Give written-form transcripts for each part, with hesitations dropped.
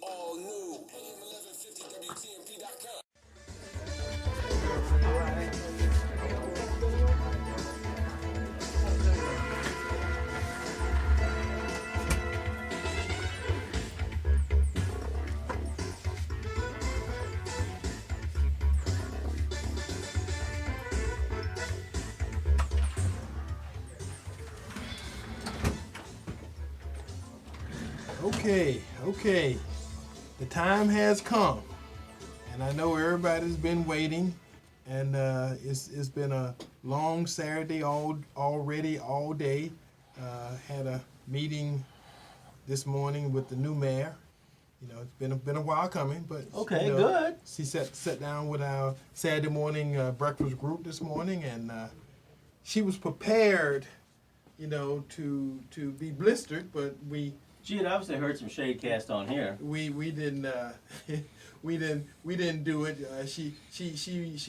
all new. AM 1150 WTMP.com. Okay. The time has come, and I know everybody's been waiting, and it's been a long Saturday all day. Had a meeting this morning with the new mayor. You know, it's been a while coming, but okay, you know, good. She sat down with our Saturday morning breakfast group this morning, and she was prepared, you know, to be blistered, but we. She had obviously heard some shade cast on here. We didn't we didn't do it. She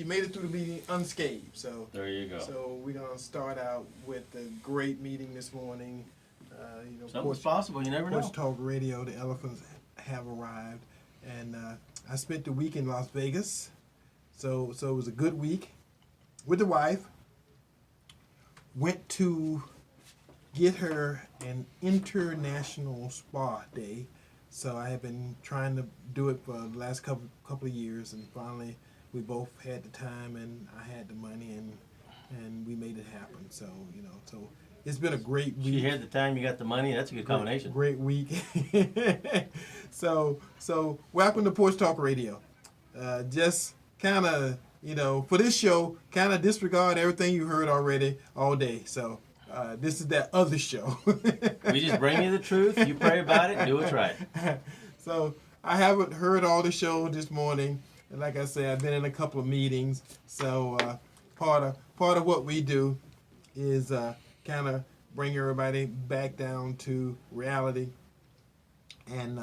made it through the meeting unscathed. So there you go. So we're gonna start out with a great meeting this morning. You know, something's possible. You never know. Porch Talk Radio. The elephants have arrived, and I spent the week in Las Vegas. So it was a good week with the wife. Went to get her an international spa day. So I have been trying to do it for the last couple of years, and finally we both had the time and I had the money, and we made it happen. So you know, so it's been a great week. She had the time, you got the money. That's a good combination. Great week. So welcome to Porch Talk Radio. Just kind of, you know, for this show, kind of disregard everything you heard already all day. So. This is that other show. We just bring you the truth. You pray about it and do what's right. So I haven't heard all the show this morning. And like I said, I've been in a couple of meetings. So part of what we do is kind of bring everybody back down to reality. And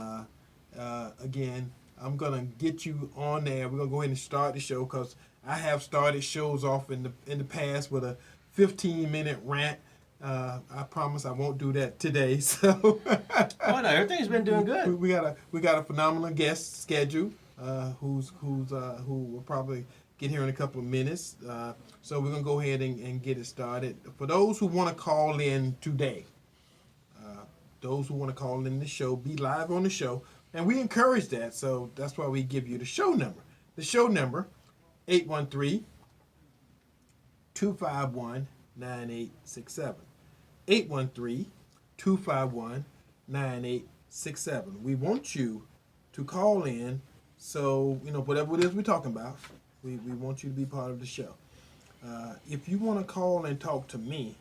again, I'm going to get you on there. We're going to go ahead and start the show because I have started shows off in the past with a 15-minute rant. I promise I won't do that today. So, oh no, everything's been doing good. We got a phenomenal guest scheduled, who will probably get here in a couple of minutes. So we're gonna go ahead and get it started. For those who want to call in today, those who want to call in the show, be live on the show, and we encourage that. So that's why we give you the show number. The show number, 813-251-9867. 813-251-9867. We want you to call in, so, you know, whatever it is we're talking about, we want you to be part of the show. If you want to call and talk to me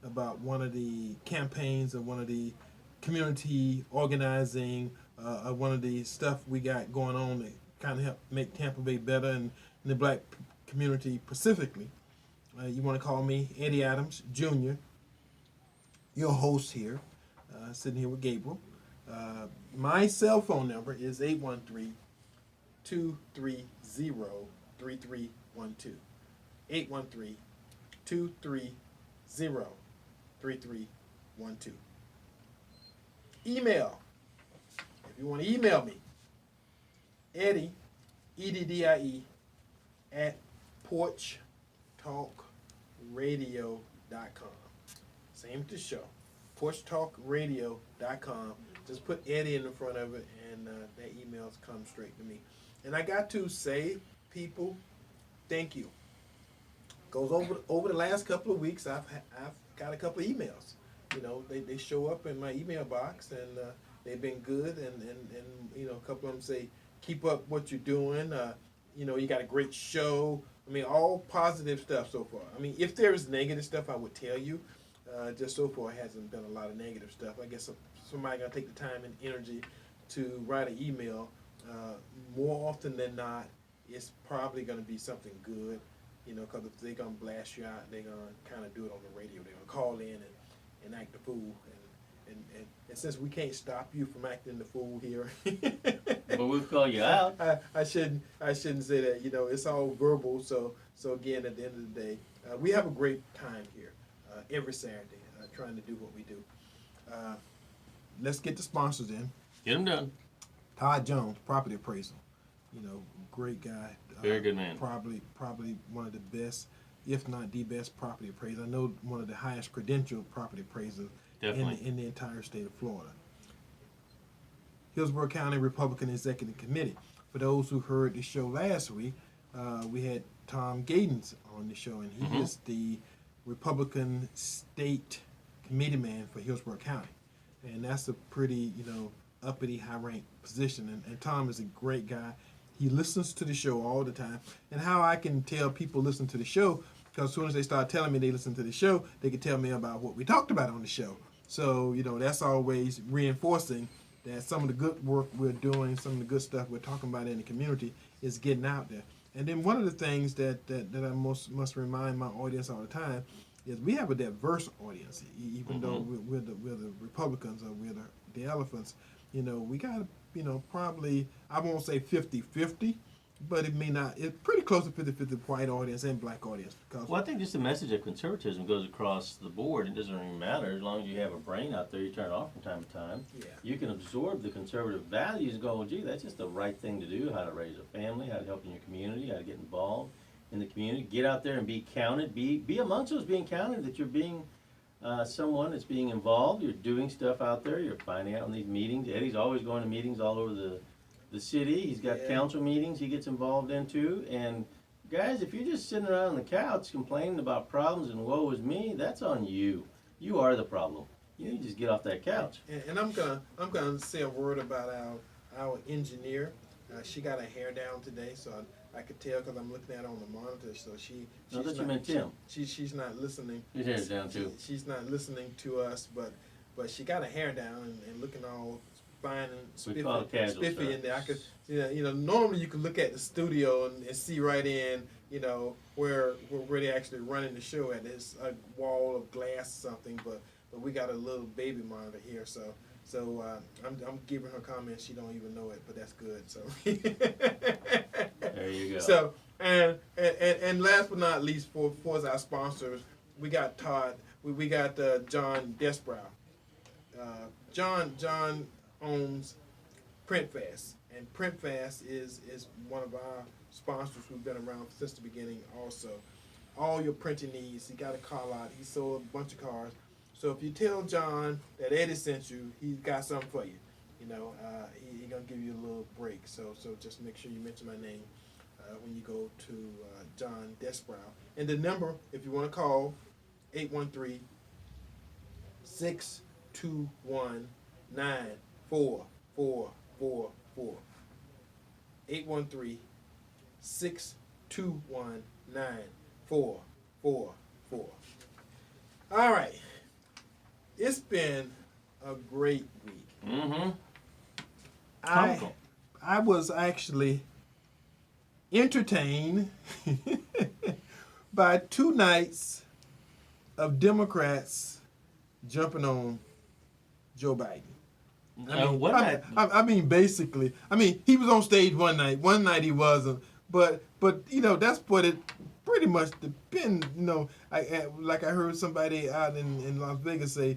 about one of the campaigns or one of the community organizing, one of the stuff we got going on that kind of help make Tampa Bay better and the black community specifically, you want to call me, Eddie Adams Jr., your host here, sitting here with Gabriel. My cell phone number is 813-230-3312. 813-230-3312. Email. If you want to email me, Eddie, EDDIE, at porchtalkradio.com. Same to show. porchtalkradio.com. Just put Eddie in the front of it, and that emails come straight to me. And I got to say, people, thank you. Goes over the last couple of weeks, I've got a couple of emails. You know, they show up in my email box, and they've been good. And you know, a couple of them say, keep up what you're doing. You know, you got a great show. I mean, all positive stuff so far. I mean, if there is negative stuff, I would tell you. Just so far, it hasn't been a lot of negative stuff. I guess somebody got to take the time and energy to write an email. More often than not, it's probably going to be something good. You know, because if they're going to blast you out, they're going to kind of do it on the radio. They're going to call in and act the fool. And since we can't stop you from acting the fool here, but we'll call you out. I shouldn't say that. You know, it's all verbal. So again, at the end of the day, we have a great time here every Saturday, trying to do what we do. Let's get the sponsors in. Get them done. Todd Jones, property appraisal. You know, great guy. Very good man. Probably one of the best, if not the best property appraiser. I know one of the highest credentialed property appraisers in the entire state of Florida. Hillsborough County Republican Executive Committee. For those who heard the show last week, we had Tom Gadens on the show, and he is the Republican State Committee man for Hillsborough County. And that's a pretty, uppity, high-ranked position. And Tom is a great guy. He listens to the show all the time. And how I can tell people listen to the show, because as soon as they start telling me they listen to the show, they can tell me about what we talked about on the show. So, that's always reinforcing that some of the good work we're doing, some of the good stuff we're talking about in the community is getting out there. And then one of the things that I must remind my audience all the time is we have a diverse audience. Even though we're the Republicans or we're the elephants, we got probably, I won't say 50-50, but it may not. It's pretty close to 50-50 white audience and black audience. Well, I think just the message of conservatism goes across the board. It doesn't even matter. As long as you have a brain out there, you turn it off from time to time. Yeah. You can absorb the conservative values and go, well, gee, that's just the right thing to do, how to raise a family, how to help in your community, how to get involved in the community. Get out there and be counted. Be amongst those being counted, that you're being someone that's being involved. You're doing stuff out there. You're finding out in these meetings. Eddie's always going to meetings all over the city. He's got council meetings he gets involved into. And guys, if you're just sitting around on the couch complaining about problems and woe is me, that's on you. You are the problem. You need to just get off that couch. And I'm gonna say a word about our engineer. She got her hair down today, so I could tell because I'm looking at her on the monitor. So she's you meant Tim. She's not listening. His hair's down too. She's not listening to us, but she got her hair down and looking all fine and We call it casual spiffy stuff. in there. I could, normally you could look at the studio and see right in, where they actually running the show at. It's a wall of glass or something, but we got a little baby monitor here, so I'm giving her comments. She don't even know it, but that's good. So there you go. So and last but not least, for our sponsors, we got Todd. We got John Desbrow. John owns PrintFast, and PrintFast is one of our sponsors who've been around since the beginning. Also, all your printing needs. He got a car lot. He sold a bunch of cars. So if you tell John that Eddie sent you, he's got something for you. He gonna give you a little break. So just make sure you mention my name when you go to John Desbrow. And the number, if you want to call, 813-621-9444. 813-621-9444. All right. It's been a great week. Mm-hmm. I was actually entertained by 2 nights of Democrats jumping on Joe Biden. Basically, he was on stage one night. One night he wasn't, but that's what it pretty much depends. Like I heard somebody out in Las Vegas say,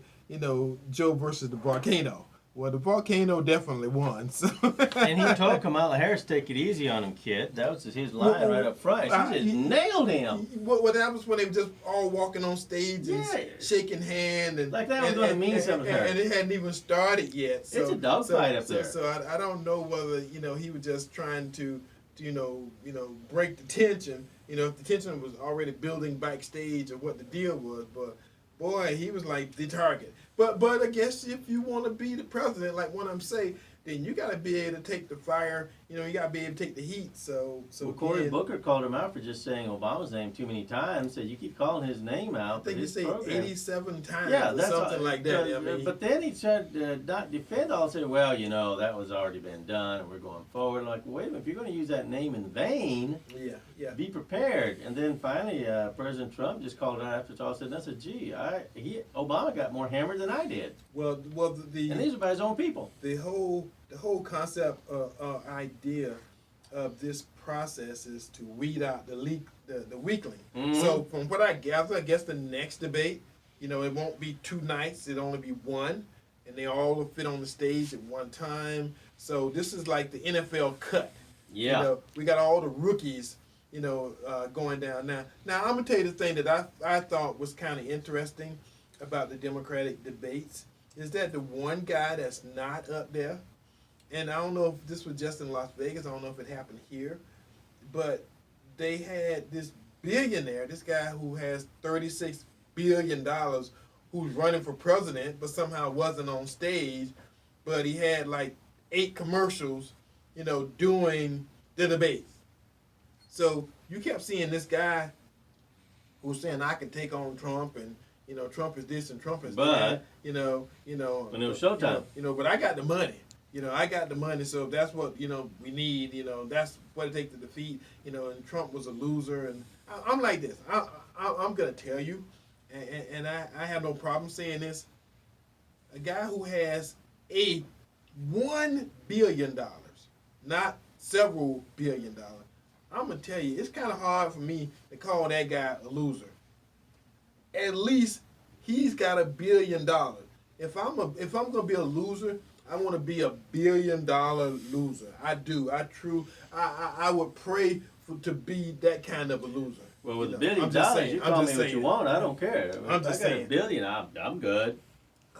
Joe versus the volcano. Well, the volcano definitely won. So. And he told Kamala Harris, take it easy on him, kid. That was his line right up front. She just nailed him. Well, that was when they were just all walking on stage and shaking hands. And, like that was going to mean something to her. And it hadn't even started yet. So, it's a dogfight up there. So I don't know whether, he was just trying to break the tension. If the tension was already building backstage or what the deal was. But, boy, he was like the target. But I guess if you want to be the president, like one of them say, then you got to be able to take the fire. You got to be able to take the heat. So Cory Booker called him out for just saying Obama's name too many times. Said you keep calling his name out. I think you say 87 times or something like that. But then he tried to not defend all. Said, well, that was already been done, and we're going forward. Like, wait a minute, if you're going to use that name in vain, be prepared. And then finally, President Trump just called it out after it's all said and done. Said, gee, Obama got more hammered than I did. Well, and these are by his own people. The whole concept idea of this process is to weed out the weakling. Mm-hmm. So from what I gather, I guess the next debate, it won't be 2 nights, it'll only be one. and they all fit on the stage at one time. So this is like the NFL cut. Yeah. You know, we got all the rookies, going down now. Now I'm gonna tell you the thing that I thought was kind of interesting about the Democratic debates is that the one guy that's not up there, and I don't know if this was just in Las Vegas, I don't know if it happened here, but they had this billionaire, this guy who has $36 billion, who's running for president, but somehow wasn't on stage, but he had like 8 commercials, doing the debates. So you kept seeing this guy who's saying, I can take on Trump, and Trump is this and Trump is that. When it was showtime. But I got the money. I got the money, so that's what we need. That's what it takes to defeat. And Trump was a loser, and I'm like this. I'm gonna tell you, and I have no problem saying this. A guy who has $1 billion, not several $1 billion. I'm gonna tell you, it's kind of hard for me to call that guy a loser. At least he's got $1 billion. If I'm gonna be a loser, I want to be $1 billion loser. I do. I would pray to be that kind of a loser. Well, with $1 billion, you call me what you want. I don't care. I'm just saying. $1 billion, I'm good.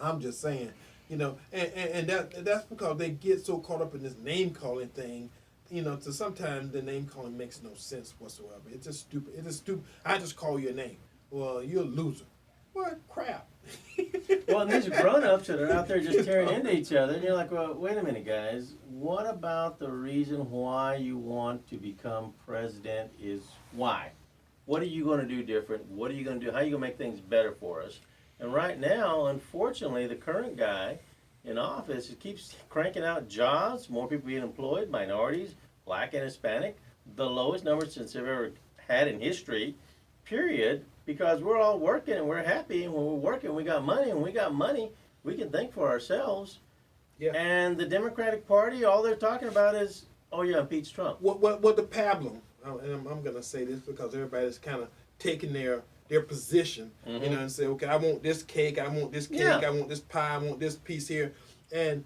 I'm just saying. And that's because they get so caught up in this name calling thing. To sometimes the name calling makes no sense whatsoever. It's just stupid. It is stupid. I just call you a name. Well, you're a loser. What crap? Well, and these grown-ups that are out there just tearing into each other, and you're like, well, wait a minute, guys. What about the reason why you want to become president is why? What are you going to do different? What are you going to do? How are you going to make things better for us? And right now, unfortunately, the current guy in office keeps cranking out jobs, more people being employed, minorities, black and Hispanic, the lowest numbers since they've ever had in history, period, because we're all working and we're happy, and when we're working, we got money, and we got money, we can think for ourselves. Yeah. And the Democratic Party, all they're talking about is, oh yeah, impeach Trump. What the pablum, and I'm going to say this because everybody's kind of taking their position, and say, okay, I want this cake, I want this cake, Yeah. I want this pie, I want this piece here. And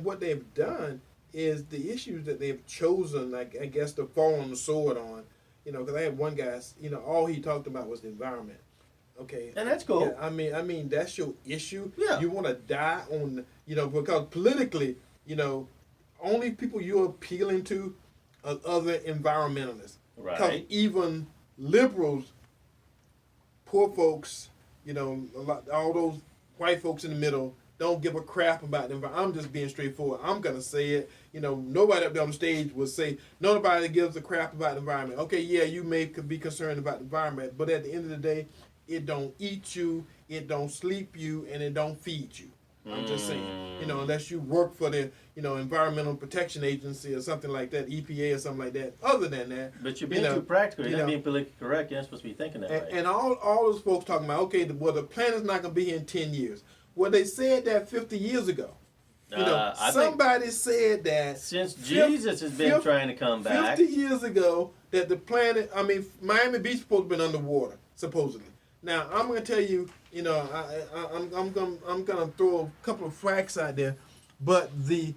what they've done is the issues that they've chosen, I guess, to fall on the sword on, because I had one guy, all he talked about was the environment. Okay. And that's cool. Yeah, I mean, that's your issue. Yeah. You want to die on, because politically, only people you're appealing to are other environmentalists. Right. Because even liberals, poor folks, all those white folks in the middle don't give a crap about the environment. I'm just being straightforward. I'm going to say it. Nobody up there on the stage will say, nobody gives a crap about the environment. Okay, yeah, you could be concerned about the environment, but at the end of the day, it don't eat you, it don't sleep you, and it don't feed you. I'm just saying, unless you work for the, Environmental Protection Agency or something like that, EPA or something like that. Other than that, But you're being too practical. You're not being politically correct. You're not supposed to be thinking that way. and all those folks talking about, okay, the planet's not going to be here in 10 years. Well, they said that 50 years ago. Somebody said that since Jesus has been trying to come back 50 years ago that the planet, Miami Beach supposed to be underwater, supposedly. Now, I'm going to tell you, I'm going to throw a couple of facts out there, but the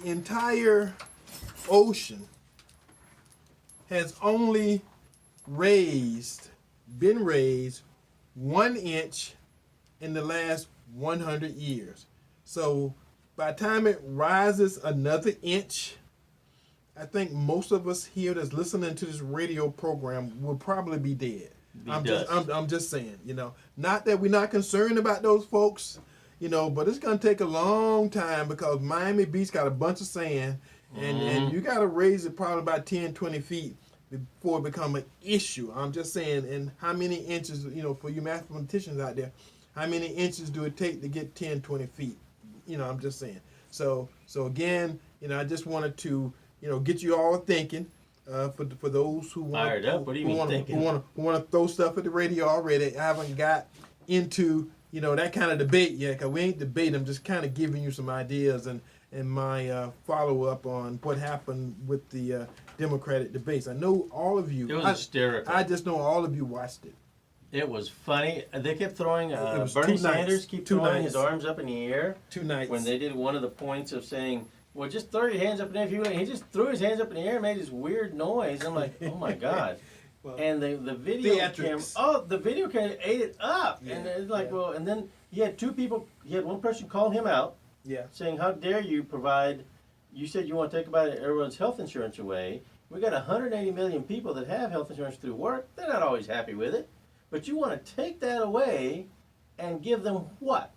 entire ocean has only been raised 1 inch in the last 100 years. So by the time it rises another inch, I think most of us here that's listening to this radio program will probably be dead. I'm just saying, not that we're not concerned about those folks, but it's going to take a long time because Miami Beach got a bunch of sand, and you got to raise it probably about 10, 20 feet before it become an issue. I'm just saying, and how many inches, for you mathematicians out there, how many inches do it take to get 10, 20 feet? I'm just saying. So again, I just wanted to, get you all thinking. For those who want to throw stuff at the radio already, I haven't got into that kind of debate yet. Cause we ain't debating. I'm just kind of giving you some ideas and my follow up on what happened with the Democratic debates. I know all of you. It was hysterical. I just know all of you watched it. It was funny. They kept throwing, It was Bernie 2 nights. Sanders kept 2 throwing nights. his arms up in the air 2 nights. when they did one of the points of saying, well, just throw your hands up in the air if you want. He just threw his hands up in the air and made this weird noise. I'm like, oh my God. Well, And the video camera, theatrics. the video camera ate it up. Yeah, And it's like, yeah. well, and then he had two people, he had one person call him out Yeah. saying, how dare you provide, you said you want to take about everyone's health insurance away. We got 180 million people that have health insurance through work. They're not always happy with it. But you want to take that away and give them what?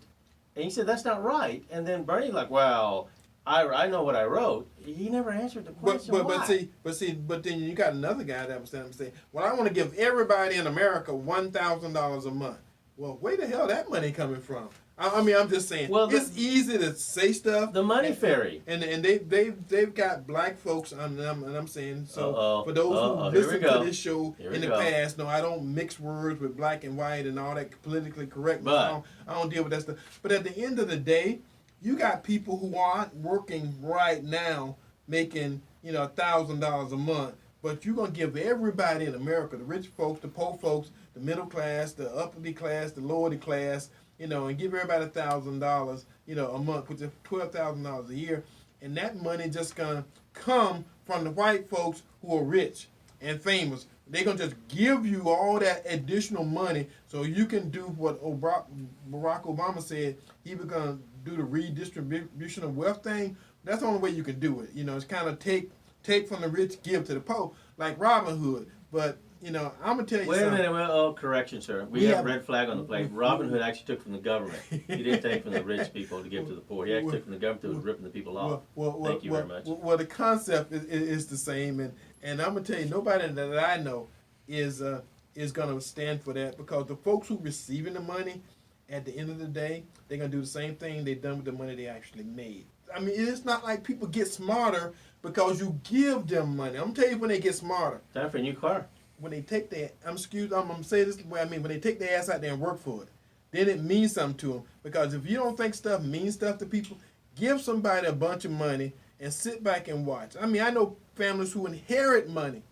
And he said, that's not right. And then Bernie's like, well, I know what I wrote. He never answered the question. But then you got another guy that was saying, well, I want to give everybody in America $1,000 a month. Well, where the hell that money coming from? I mean, I'm just saying. Well, it's easy to say stuff. The money fairy. And they've got black folks on them, and I'm saying, so for those who listen to this show in the past, no, I don't mix words with black and white and all that politically correct. I don't deal with that stuff. But at the end of the day, you got people who aren't working right now making, $1,000 a month, but you're going to give everybody in America, the rich folks, the poor folks, the middle class, the uppity class, the lower class, and give everybody $1,000, a month, which is $12,000 a year. And that money just going to come from the white folks who are rich and famous. They're going to just give you all that additional money so you can do what Barack Obama said he was going to do, the redistribution of wealth thing. That's the only way you can do it. It's kind of take from the rich, give to the poor, like Robin Hood. But, I'm going to tell you Wait something. a minute. Oh, correction, sir. We have a red flag on the plate. Robin Hood actually took from the government. He didn't take from the rich people to give to the poor. He actually took from the government that was ripping the people off. Thank you very much. Well, the concept is the same. And I'm going to tell you, nobody that I know is going to stand for that, because the folks who receiving the money, at the end of the day, they're going to do the same thing they done with the money they actually made. I mean, it's not like people get smarter because you give them money. I'm going to tell you when they get smarter. Time for a new car. When they take their, I'm going to say this the way I mean, when they take their ass out there and work for it, then it means something to them. Because if you don't think stuff means stuff to people, give somebody a bunch of money and sit back and watch. I mean, I know families who inherit money,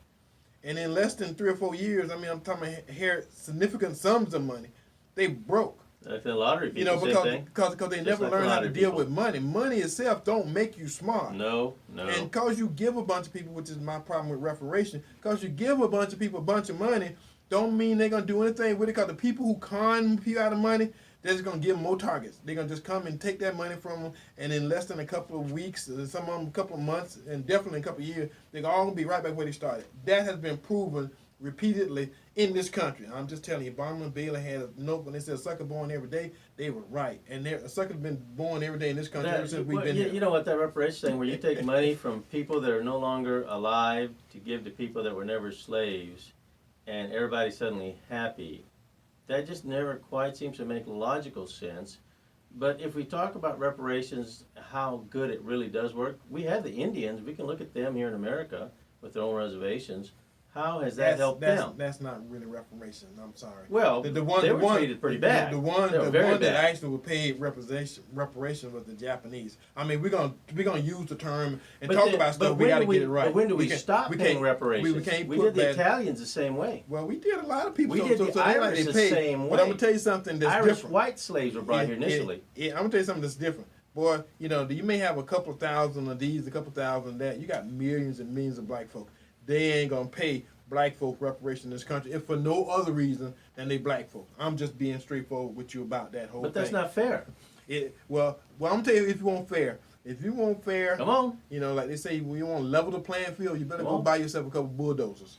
and in less than 3 or 4 years, I mean, I'm talking about inherit significant sums of money, they broke. Like the lottery people, because they never learned how to deal with money. Money itself don't make you smart. No. And because you give a bunch of people, which is my problem with reparation, because you give a bunch of people a bunch of money, don't mean they're going to do anything with it, because the people who con people out of money, they're just going to give them more targets. They're going to just come and take that money from them, and in less than a couple of weeks, some of them a couple of months, and definitely a couple of years, they're all going to be right back where they started. That has been proven repeatedly in this country. I'm just telling you, Obama and Bailey had a note when they said a sucker born every day. They were right. And a sucker's been born every day in this country ever since we've been here. You know what, that reparations thing where you take money from people that are no longer alive to give to people that were never slaves, and everybody's suddenly happy, that just never quite seems to make logical sense. But if we talk about reparations, how good it really does work, we have the Indians. We can look at them here in America with their own reservations. How has that helped them? That's not really reparation. I'm sorry. Well, they were treated pretty bad. The one that actually was paid reparation was the Japanese. I mean, we're gonna use the term and talk about stuff. We got to get it right. But when do we stop paying reparations? We did the Italians the same way. Well, we did a lot of people. We did the Irish the same way. But I'm gonna tell you something that's Irish different. white slaves were brought here initially. I'm gonna tell you something that's different. Boy, you may have a couple thousand of these, a couple thousand of that. You got millions and millions of black folk. They ain't gonna pay black folk reparation in this country, if for no other reason than they black folk. I'm just being straightforward with you about that whole thing. But that's not fair. Well, I'm gonna tell you, if you want fair. If you want fair, come on. Like they say, when you want to level the playing field, you better go buy yourself a couple bulldozers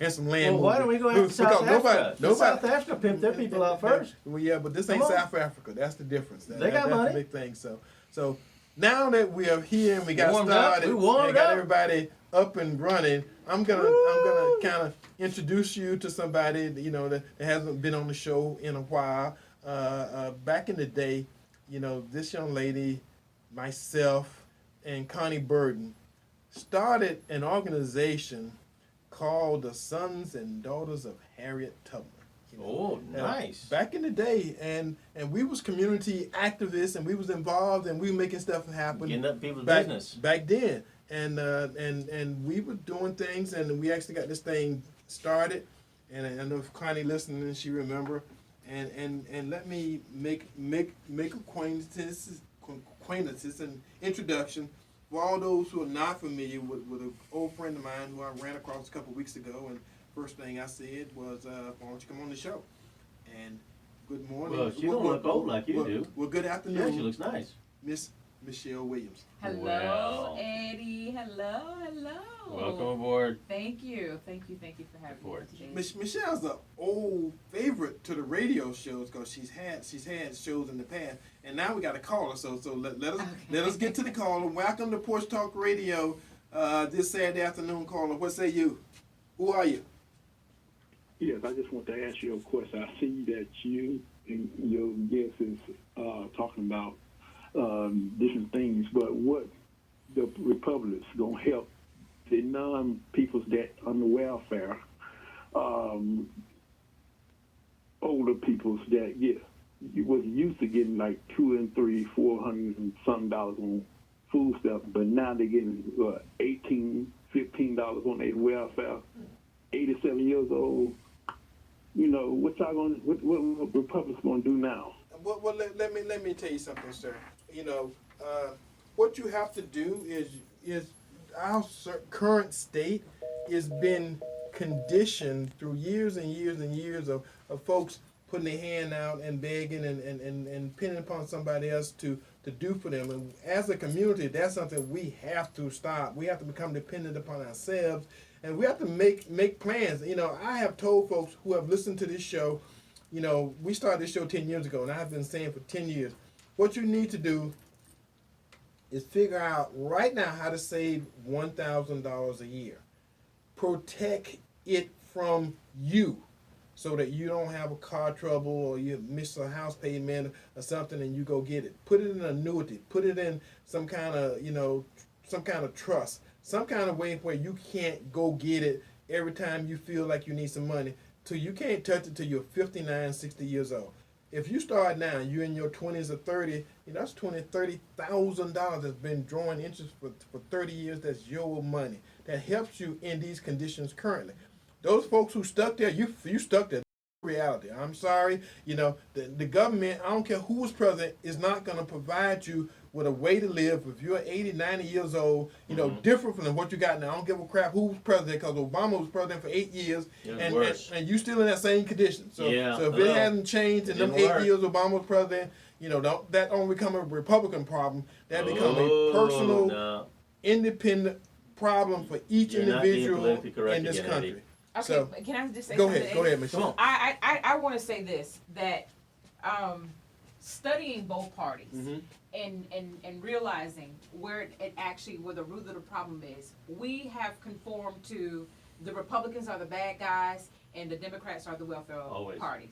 and some land. Well, why don't we go after South Africa? South Africa pimp their people out first. Well, yeah, but this ain't South Africa. That's the difference. They got money. That's the big thing. So now that we are here and we got started, we got everybody up and running, I'm gonna kind of introduce you to somebody that hasn't been on the show in a while. Back in the day, this young lady, myself, and Connie Burden started an organization called the Sons and Daughters of HarrietTubbman. Oh, nice. Back in the day, and we was community activists, and we was involved, and we were making stuff happen. Getting up people's business. Back then. And we were doing things, and we actually got this thing started. and I know if Connie listening, and she remember, and let me make acquaintances and introduction for all those who are not familiar with an old friend of mine who I ran across a couple of weeks ago, and first thing I said was, why don't you come on the show? And good morning. Well, she don't look old like you do. Well, good afternoon. Yeah, she looks nice. Miss Michelle Williams. Hello, Well. Eddie. Hello. Welcome aboard. Thank you for having me today. Michelle's an old favorite to the radio shows because she's had shows in the past, and now we got a caller. So let us get to the caller. Welcome to Porch Talk Radio. This Saturday afternoon, caller. What say you? Who are you? Yes, I just want to ask you a question. I see that you and your guest is talking about different things, but what the Republicans gonna help the non-peoples that on the welfare, older peoples that you was used to getting like $200 and $300, $400 and some dollars on food stuff, but now they're getting $18, $15 on their welfare. 87 years old. You know, what Republicans gonna do now? Well, let me tell you something, sir. You know, what you have to do is our current state has been conditioned through years and years and years of folks putting their hand out and begging and pinning upon somebody else to do for them. And as a community, that's something we have to stop. We have to become dependent upon ourselves, and we have to make plans. You know, I have told folks who have listened to this show, you know, we started this show 10 years ago, and I've been saying for 10 years, what you need to do is figure out right now how to save $1,000 a year. Protect it from you so that you don't have a car trouble or you miss a house payment or something and you go get it. Put it in an annuity. Put it in some kind of, some kind of trust. Some kind of way where you can't go get it every time you feel like you need some money. Till you can't touch it till you're 59, 60 years old. If you start now, you're in your 20s or 30, that's $20,000, that's been drawing interest for 30 years. That's your money. That helps you in these conditions currently. Those folks who stuck there, you stuck there. Reality. I'm sorry. The government, I don't care who's president, is not going to provide you with a way to live if you're 80, 90 years old, different from what you got now. I don't give a crap who's president because Obama was president for 8 years and you still in that same condition. So if it hasn't changed in them 8 years Obama was president, that don't become a Republican problem. That becomes a personal, independent problem for each individual in this country. Eddie. Okay, so, can I just say something? Go ahead, Michelle. I want to say this, that studying both parties and realizing where the root of the problem is, we have conformed to the Republicans are the bad guys and the Democrats are the welfare parties.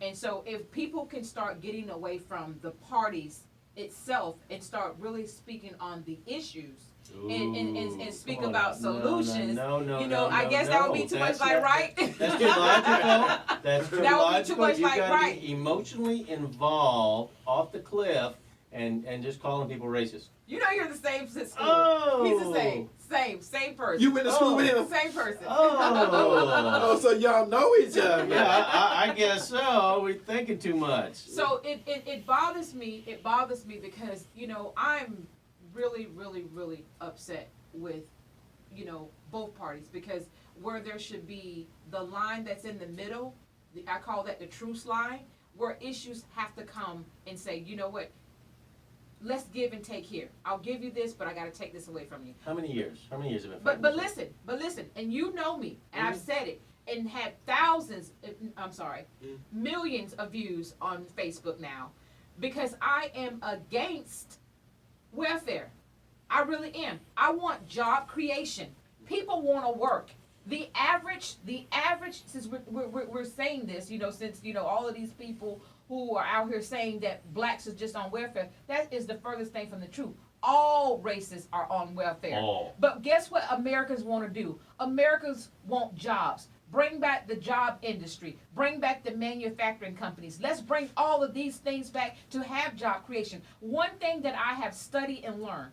And so if people can start getting away from the parties itself and start really speaking on the issues, and speak about solutions. No, I guess that would be too much like right. That's too logical. That's too that logical. Would be too much you like gotta right. be emotionally involved off the cliff and just calling people racist. You're the same since school. Oh. He's the same person. You went to school with him? Same person. Oh. So y'all know each other. Yeah, I guess so. We're thinking too much. So it bothers me. It bothers me because I'm really, really, really upset with, both parties, because where there should be the line that's in the middle, I call that the truce line, where issues have to come and say, you know what, let's give and take here. I'll give you this, but I got to take this away from you. How many years? Have it been? But listen, and you know me, and I've said it, and had millions of views on Facebook now, because I am against welfare. I really am. I want job creation. People want to work. The average, since we're saying this, since, all of these people who are out here saying that blacks is just on welfare, that is the furthest thing from the truth. All races are on welfare. Oh. But guess what Americans want to do? Americans want jobs. Bring back the job industry. Bring back the manufacturing companies. Let's bring all of these things back to have job creation. One thing that I have studied and learned,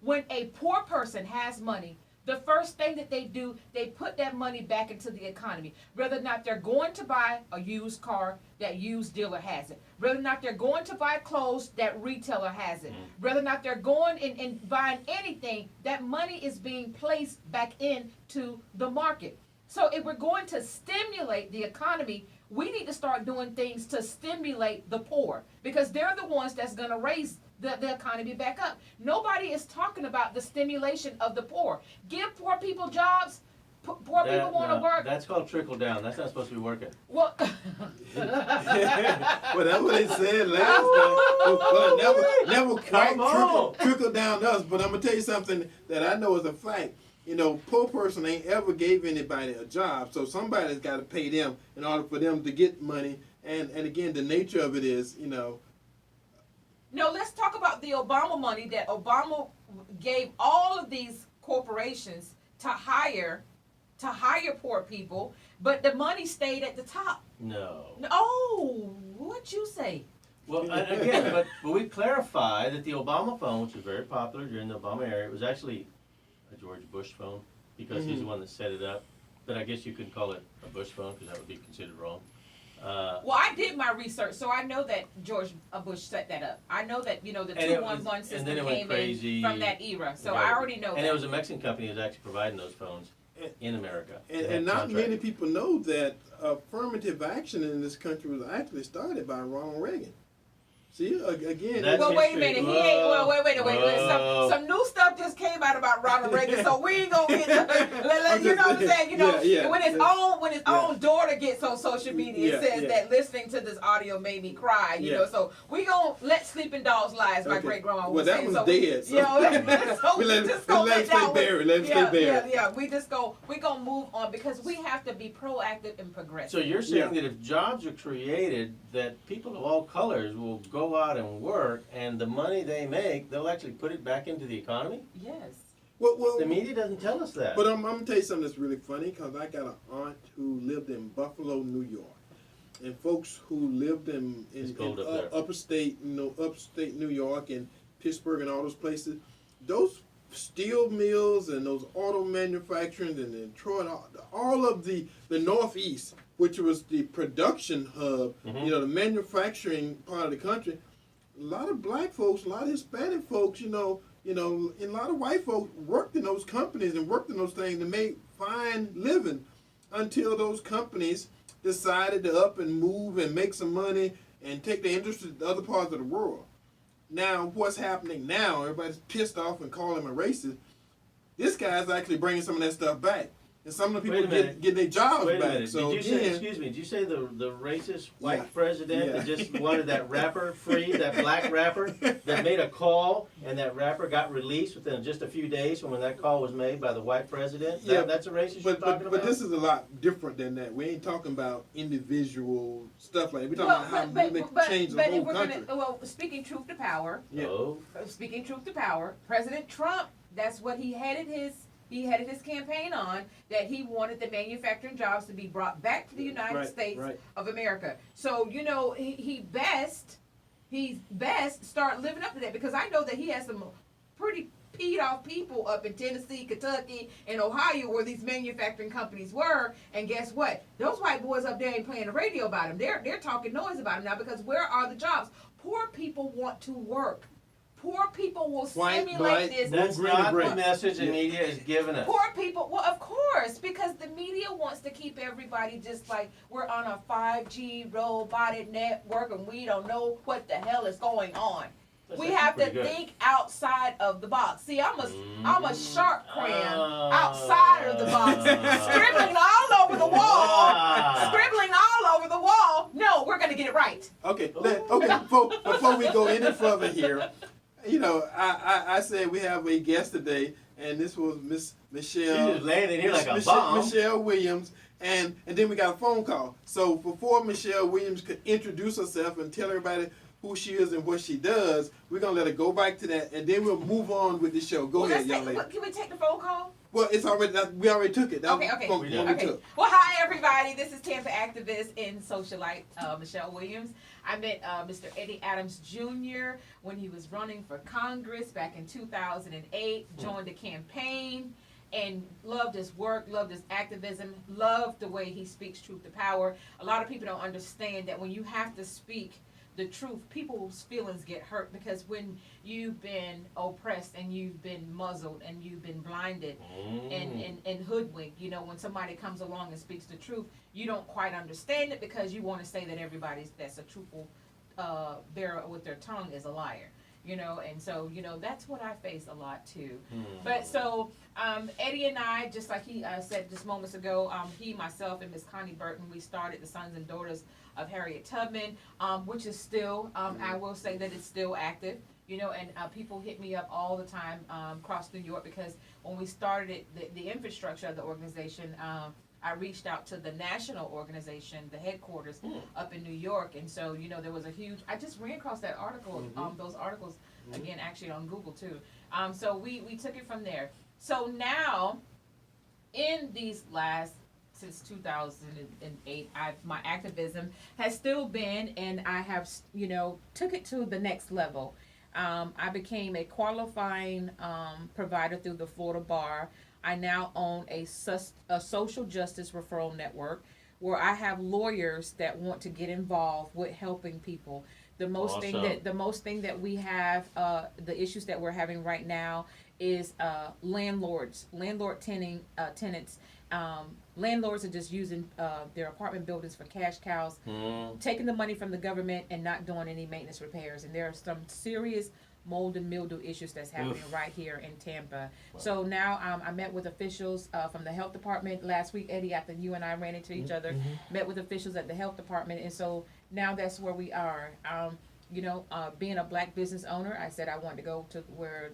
when a poor person has money, the first thing that they do, they put that money back into the economy. Whether or not they're going to buy a used car, that used dealer has it. Whether or not they're going to buy clothes, that retailer has it. Whether or not they're going and buying anything, that money is being placed back into the market. So if we're going to stimulate the economy, we need to start doing things to stimulate the poor, because they're the ones that's going to raise the economy back up. Nobody is talking about the stimulation of the poor. Give poor people jobs. Poor people want to work. That's called trickle down. That's not supposed to be working. Well, Well, that's what they said last time. But never quite trickle down to us. But I'm gonna tell you something that I know is a fact. You know, poor person ain't ever gave anybody a job, so somebody's got to pay them in order for them to get money. And again, the nature of it is, you know. no, let's talk about the Obama money that Obama gave all of these corporations to hire poor people, but the money stayed at the top. No. Oh, what you say? Well, and again, but we clarify that the Obama phone, which was very popular during the Obama era, it was actually a George Bush phone, because he's the one that set it up. But I guess you could call it a Bush phone, because that would be considered wrong. Well, I did my research, so I know that George Bush set that up. I know that, the 211 system came in from that era, so I already know that. And it was a Mexican company that was actually providing those phones in America. And not many people know that affirmative action in this country was actually started by Ronald Reagan. See, again. Well, wait a minute. He ain't. Well, wait. Some new stuff just came out about Ronald Reagan, so we ain't gonna get. You know what I'm saying? When his own daughter gets on social media and says that listening to this audio made me cry. You know, so we gonna let Sleeping Dogs Lies. My great grandma was saying. Well, that one's dead. So we just gonna let that one. Let it stay buried. Yeah. We gonna move on, because we have to be proactive and progressive. So you're saying that if jobs are created, that people of all colors will go out and work, and the money they make, they'll actually put it back into the economy? Yes. Well, the media doesn't tell us that. But I'm going to tell you something that's really funny, because I got an aunt who lived in Buffalo, New York. And folks who lived in upstate New York and Pittsburgh and all those places, those steel mills and those auto manufacturing and Detroit, all of the Northeast, which was the production hub, the manufacturing part of the country, a lot of black folks, a lot of Hispanic folks, and a lot of white folks worked in those companies and worked in those things and made fine living until those companies decided to up and move and make some money and take the industry to other parts of the world. Now, what's happening now, everybody's pissed off and calling him a racist. This guy's actually bringing some of that stuff back. And some of the people getting their jobs back. So did you say the racist white president that just wanted that rapper free, that black rapper that made a call, and that rapper got released within just a few days from when that call was made by the white president? That's a racist you're talking about? But this is a lot different than that. We ain't talking about individual stuff like that. We're talking about how we make change the whole country. Speaking truth to power. Speaking truth to power, President Trump, that's what he headed his campaign on, that he wanted the manufacturing jobs to be brought back to the United States of America. So, he best start living up to that, because I know that he has some pretty peed off people up in Tennessee, Kentucky, and Ohio, where these manufacturing companies were. And guess what? Those white boys up there ain't playing the radio about them. They're talking noise about them now, because where are the jobs? Poor people want to work. Poor people will stimulate this. That's not the message the media is giving us. Poor people, well, of course, because the media wants to keep everybody just like we're on a 5G robotic network and we don't know what the hell is going on. We have to think outside of the box. See, I'm a shark crayon outside of the box, scribbling all over the wall. No, we're gonna get it right. Okay. Before we go any further here, I said we have a guest today, and this was Miss Michelle. She just landed here like a bomb. Michelle Williams, and then we got a phone call. So before Michelle Williams could introduce herself and tell everybody who she is and what she does, we're gonna let her go back to that, and then we'll move on with the show. Go ahead, young lady. Can we take the phone call? Well, it's already we already took it. Okay. Well, hi everybody. This is Tampa activist and socialite Michelle Williams. I met Mr. Eddie Adams Jr. when he was running for Congress back in 2008. Joined the campaign, and loved his work, loved his activism, loved the way he speaks truth to power. A lot of people don't understand that when you have to speak the truth, people's feelings get hurt, because when you've been oppressed and you've been muzzled and you've been blinded and hoodwinked, you know, when somebody comes along and speaks the truth, you don't quite understand it, because you want to say that everybody that's a truthful bearer with their tongue is a liar. You know, and so, you know, that's what I face a lot too. But so, Eddie and I, just like he said just moments ago, he, myself, and Miss Connie Burton, we started the Sons and Daughters of HarrietTubbman, which is still, I will say that it's still active. You know, and people hit me up all the time across New York, because when we started it, the infrastructure of the organization, I reached out to the national organization, the headquarters up in New York, and so, you know, there was a huge, I just ran across that article, those articles, again, actually on Google too. So we took it from there. So now, in these last, since 2008, my activism has still been, and I have, you know, took it to the next level. I became a qualifying provider through the Florida Bar. I now own a social justice referral network where I have lawyers that want to get involved with helping people. The most thing that we have, the issues that we're having right now is landlords, tenants. Landlords are just using their apartment buildings for cash cows, taking the money from the government and not doing any maintenance repairs. And there are some serious mold and mildew issues that's happening right here in Tampa. Wow. So now I met with officials from the health department last week, Eddie, after you and I ran into each other, met with officials at the health department, and so now that's where we are. You know, being a black business owner, I said I wanted to go to where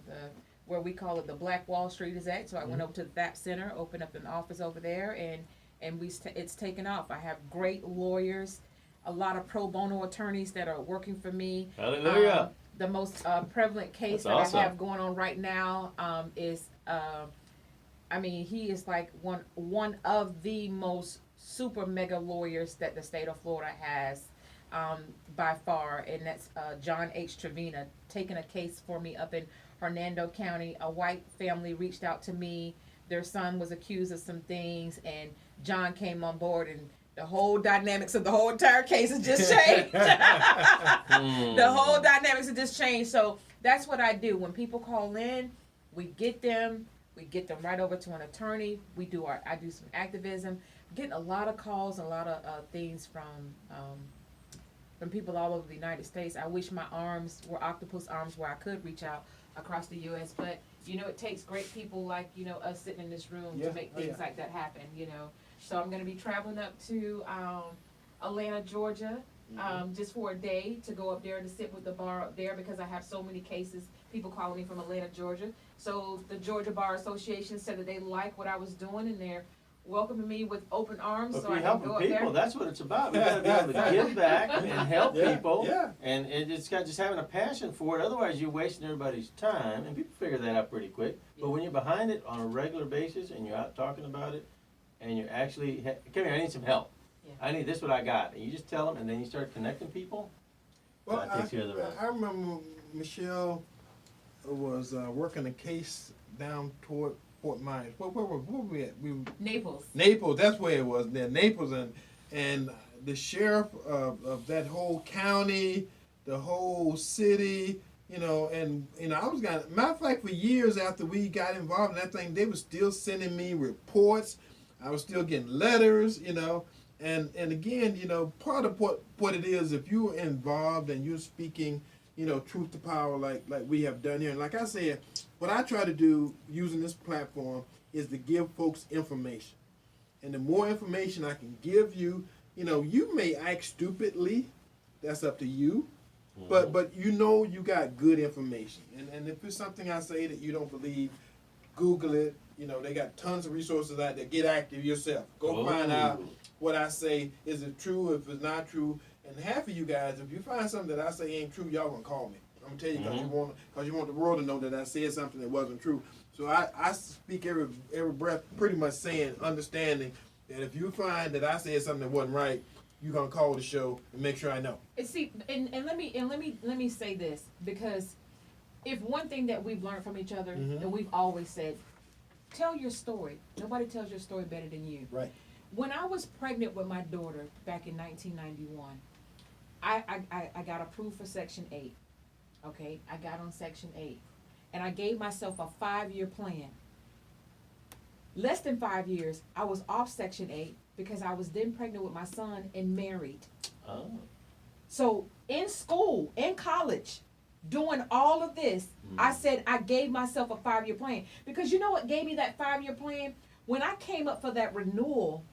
we call it the Black Wall Street is at, so I went over to the THAP Center, opened up an office over there, and it's taken off. I have great lawyers, a lot of pro bono attorneys that are working for me. Hallelujah. The most prevalent case That's awesome. I have going on right now is, I mean, he is like one of the most super mega lawyers that the state of Florida has by far, and that's John H. Trevina, taking a case for me up in Hernando County. A white family reached out to me. Their son was accused of some things, and John came on board, and the whole dynamics of the whole entire case has just changed. The whole dynamics have just changed. So that's what I do. When people call in, we get them right over to an attorney. I do some activism. I'm getting a lot of calls, a lot of things from people all over the United States. I wish my arms were octopus arms where I could reach out across the U.S., but you know, it takes great people like, you know, us sitting in this room to make things like that happen, you know. So I'm going to be traveling up to Atlanta, Georgia, just for a day, to go up there to sit with the bar up there, because I have so many cases, people calling me from Atlanta, Georgia. So the Georgia Bar Association said that they like what I was doing, and they're welcoming me with open arms. But so I can helping go up people, there. that's what it's about. We got to be able to give back and help people. Yeah. And it's got just having a passion for it. Otherwise, you're wasting everybody's time, and people figure that out pretty quick. But when you're behind it on a regular basis and you're out talking about it, and you're actually, come here, I need some help. Yeah. I need this, what I got. And you just tell them, and then you start connecting people. Well, that takes care of the rest. I remember Michelle was working a case down toward Fort Myers. Where were we at? Naples. Naples, that's where it was. There, Naples, and the sheriff of that whole county, the whole city, you know, and you know, I was matter of fact, for years after we got involved in that thing, they were still sending me reports. I was still getting letters, you know, and again, you know, part of what it is, if you're involved and you're speaking, you know, truth to power like we have done here. And like I said, what I try to do using this platform is to give folks information. And the more information I can give you, you know, you may act stupidly, that's up to you, but you know you got good information. And if it's something I say that you don't believe, Google it. You know, they got tons of resources out there. Get active yourself. Go find out what I say. Is it true? If it's not true, and half of you guys, if you find something that I say ain't true, y'all gonna call me. I'm gonna tell you because you want the world to know that I said something that wasn't true. So I speak every breath, pretty much saying, understanding that if you find that I said something that wasn't right, you're gonna call the show and make sure I know. And see, and let me say this, because if one thing that we've learned from each other, and we've always said, tell your story. Nobody tells your story better than you. Right. When I was pregnant with my daughter back in 1991, I got approved for Section 8. Okay, I got on Section 8. And I gave myself a 5-year plan. Less than 5 years, I was off Section 8 because I was then pregnant with my son and married. Oh. So in school, in college, doing all of this, I said I gave myself a 5-year plan. Because you know what gave me that 5-year plan? When I came up for that renewal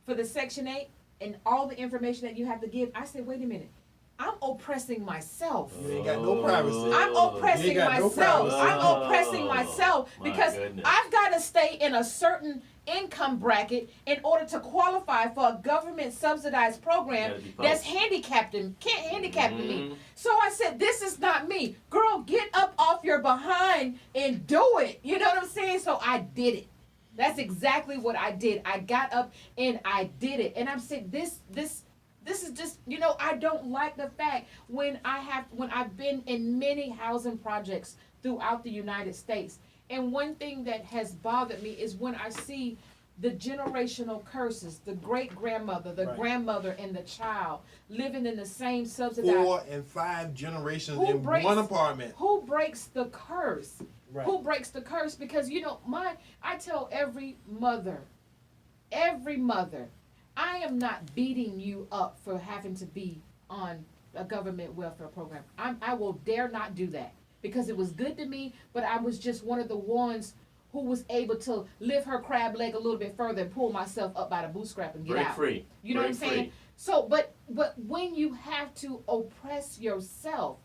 for the Section 8 and all the information that you have to give, I said, wait a minute. I'm oppressing myself. You ain't got no privacy. I'm oppressing You ain't got no myself. privacy. I'm oppressing myself My because goodness. I've got to stay in a certain income bracket in order to qualify for a government subsidized program Gotta be that's posted. handicapping me. So I said, this is not me. Girl, get up off your behind and do it. You know what I'm saying? So I did it. That's exactly what I did. I got up and I did it. And I'm saying this is just, you know, I don't like the fact when I've been in many housing projects throughout the United States. And one thing that has bothered me is when I see the generational curses, the great-grandmother, the Right. grandmother, and the child living in the same subsidized. 4 and 5 generations Who in breaks- one apartment. Who breaks the curse? Right. Who breaks the curse? Because, you know, I tell every mother, I am not beating you up for having to be on a government welfare program. I will dare not do that because it was good to me, but I was just one of the ones who was able to lift her crab leg a little bit further and pull myself up by the bootstrap and get Break out. free. You know what I'm Break saying? free. So, but when you have to oppress yourself,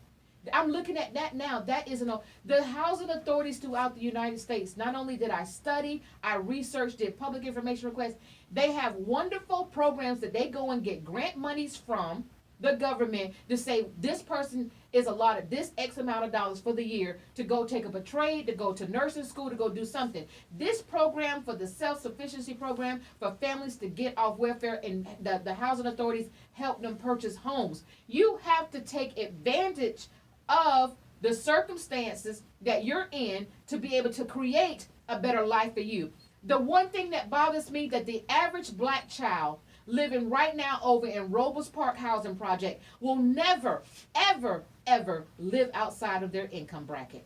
I'm looking at that now. That is the housing authorities throughout the United States. Not only did I study, I researched, did public information requests. They have wonderful programs that they go and get grant monies from the government to say this person is allotted this X amount of dollars for the year to go take up a trade, to go to nursing school, to go do something. This program for the self-sufficiency program for families to get off welfare, and the housing authorities help them purchase homes. You have to take advantage of the circumstances that you're in to be able to create a better life for you. The one thing that bothers me that the average black child living right now over in Robles Park Housing Project will never, ever, ever live outside of their income bracket.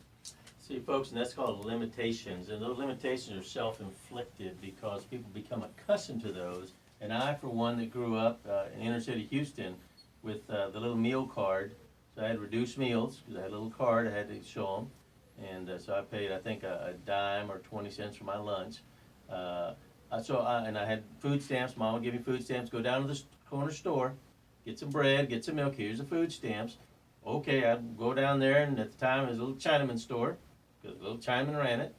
See, folks, and that's called limitations, and those limitations are self-inflicted because people become accustomed to those. And I, for one, that grew up in inner city Houston with the little meal card, so I had reduced meals because I had a little card I had to show them, and so I paid, I think, a dime or 20 cents for my lunch. And I had food stamps. Mom would give me food stamps. Go down to the corner store, get some bread, get some milk. Here's the food stamps. Okay, I'd go down there, and at the time it was a little Chinaman store, because a little Chinaman ran it,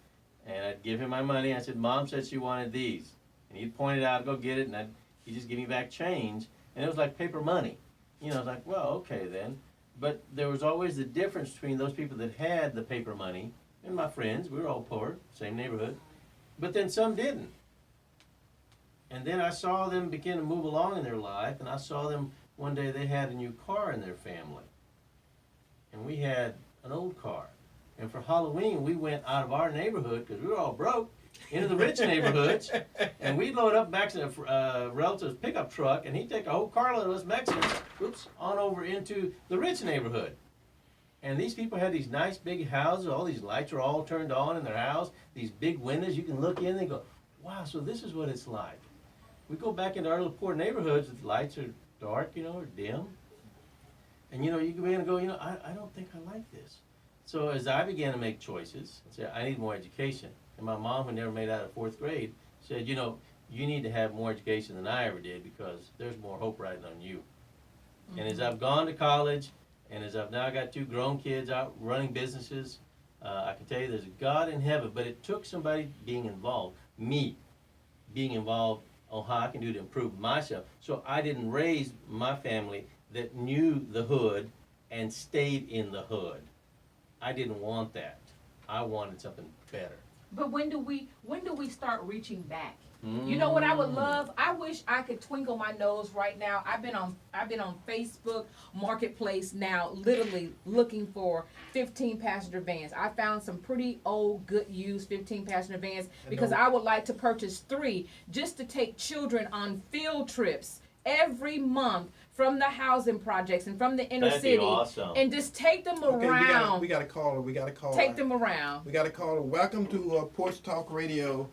and I'd give him my money. I said, Mom said she wanted these, and he'd point it out, I'd go get it, and he'd just give me back change, and it was like paper money. You know, I was like, well, okay then. But there was always the difference between those people that had the paper money and my friends. We were all poor, same neighborhood, but then some didn't. And then I saw them begin to move along in their life, and I saw them one day they had a new car in their family. And we had an old car. And for Halloween, we went out of our neighborhood, because we were all broke, into the rich neighborhoods. And we'd load up back to a relative's pickup truck, and he'd take a whole carload of us Mexicans, on over into the rich neighborhood. And these people had these nice big houses. All these lights are all turned on in their house. These big windows, you can look in and go, wow, so this is what it's like. We go back into our little poor neighborhoods, the lights are dark, you know, or dim. And, you know, you begin to go, you know, I don't think I like this. So as I began to make choices, and say, I need more education. And my mom, who never made it out of 4th grade, said, you know, you need to have more education than I ever did because there's more hope riding on you. Mm-hmm. And as I've gone to college, and as I've now got 2 grown kids out running businesses, I can tell you there's a God in heaven, but it took somebody being involved, me being involved on how I can do to improve myself. So I didn't raise my family that knew the hood and stayed in the hood. I didn't want that. I wanted something better. But when do we start reaching back You know what I would love? I wish I could twinkle my nose right now. I've been on Facebook Marketplace now, literally looking for 15 passenger vans. I found some pretty old, good used 15 passenger vans because I would like to purchase 3 just to take children on field trips every month from the housing projects and from the inner That'd city, be awesome. and just take them Okay, around. we got a caller. We got a caller. Take them around. We got a caller. Welcome to Porch Talk Radio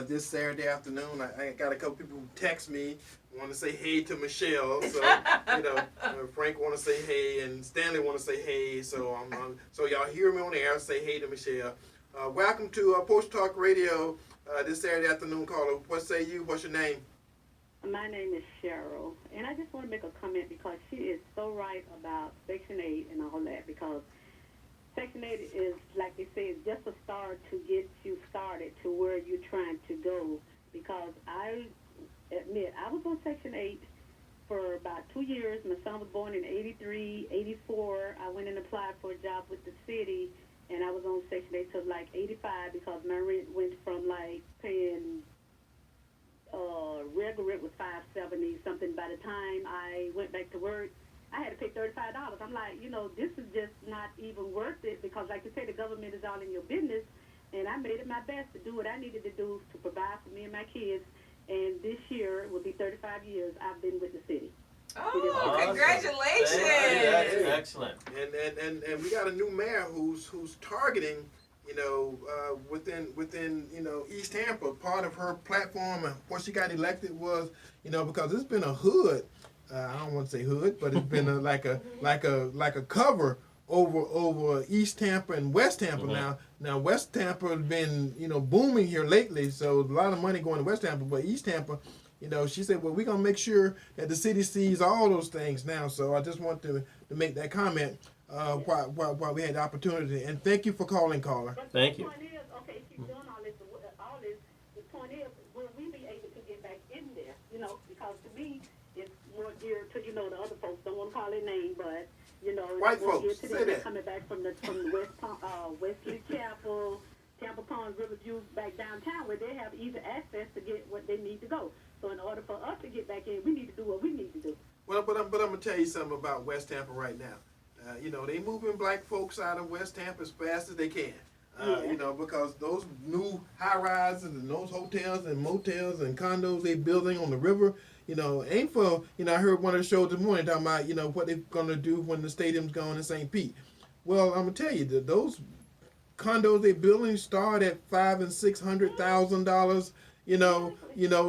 this Saturday afternoon. I got a couple people who text me, want to say hey to Michelle. So Frank want to say hey, and Stanley want to say hey. So so y'all hear me on the air. Say hey to Michelle. Welcome to Porch Talk Radio this Saturday afternoon. Caller, what say you? What's your name? My name is Cheryl, and I just want to make a comment because she is so right about Section 8 and all that, because Section 8 is, like they say, it's just a start to get you started to where you're trying to go, because I admit I was on Section 8 for about 2 years. My son was born in 83, 84. I went and applied for a job with the city, and I was on Section 8 till like 85 because my rent went from like paying regular rent was $570 something. By the time I went back to work, I had to pay $35. I'm like, this is just not even worth it, because like you say, the government is all in your business, and I made it my best to do what I needed to do to provide for me and my kids. And this year will be 35 years I've been with the city. Oh, Awesome. congratulations! That's excellent. And we got a new mayor who's targeting, within East Tampa. Part of her platform and what she got elected was, because it's been a hood. I don't want to say hood, but it's been like a cover over East Tampa and West Tampa. Mm-hmm. Now West Tampa has been booming here lately, so a lot of money going to West Tampa. But East Tampa, she said, well, we're gonna make sure that the city sees all those things now. So I just want to make that comment while we had the opportunity. And thank you for calling, caller. Thank you. The point is, okay, if you're doing all this, the point is, will we be able to get back in there? Because to me, it's more geared to, the other folks, don't want to call their name, but, White it's more folks, geared to say them that. coming back from the Wesley Chapel, Tampa Ponds, Riverview, back downtown, where they have easy access to get what they need to go. So in order for us to get back in, we need to do what we need to do. Well, but I'm gonna tell you something about West Tampa right now. They moving black folks out of West Tampa as fast as they can. Because those new high rises and those hotels and motels and condos they building on the river, ain't for, I heard one of the shows this morning talking about, what they're gonna do when the stadium's gone in St. Pete. Well, I'm gonna tell you that those condos they building start at $500,000 and $600,000,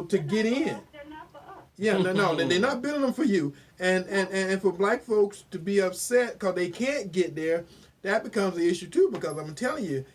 to get in. They're not for us. Yeah, no, they're not building them for you. And for black folks to be upset because they can't get there, that becomes the issue too. Because I'm telling you,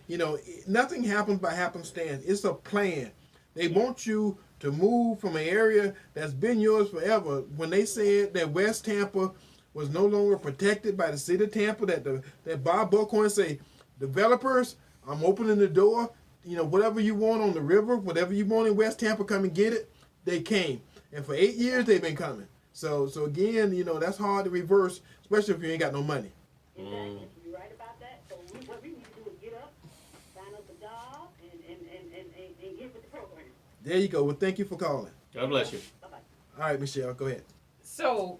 nothing happens by happenstance. It's a plan. They want you to move from an area that's been yours forever. When they said that West Tampa was no longer protected by the city of Tampa, that Bob Buckhorn say, developers, I'm opening the door. Whatever you want on the river, whatever you want in West Tampa, come and get it. They came. And for 8 years, they've been coming. So again, that's hard to reverse, especially if you ain't got no money. Exactly. You're right about that. So what we need to do is get up, sign up a job, and get with the program. There you go. Well, thank you for calling. God bless you. Bye-bye. All right, Michelle, go ahead. So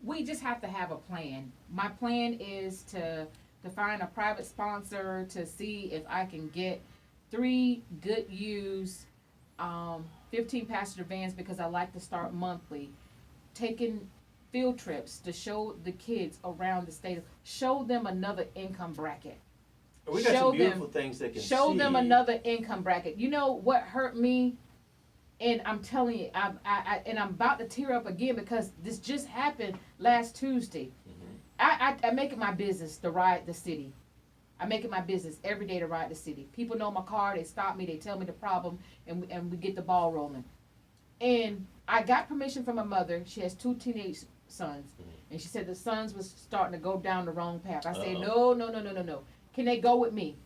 we just have to have a plan. My plan is to find a private sponsor to see if I can get 3 good used 15 passenger vans, because I like to start monthly, taking field trips to show the kids around the state, show them another income bracket. We got Show some beautiful them- things they can Show see. them another income bracket. You know what hurt me? And I'm telling you, I'm about to tear up again because this just happened last Tuesday. I make it my business to ride the city. I make it my business every day to ride the city. People know my car. They stop me. They tell me the problem, and we get the ball rolling. And I got permission from my mother. She has 2 teenage sons, and she said the sons was starting to go down the wrong path. I said, no. Can they go with me?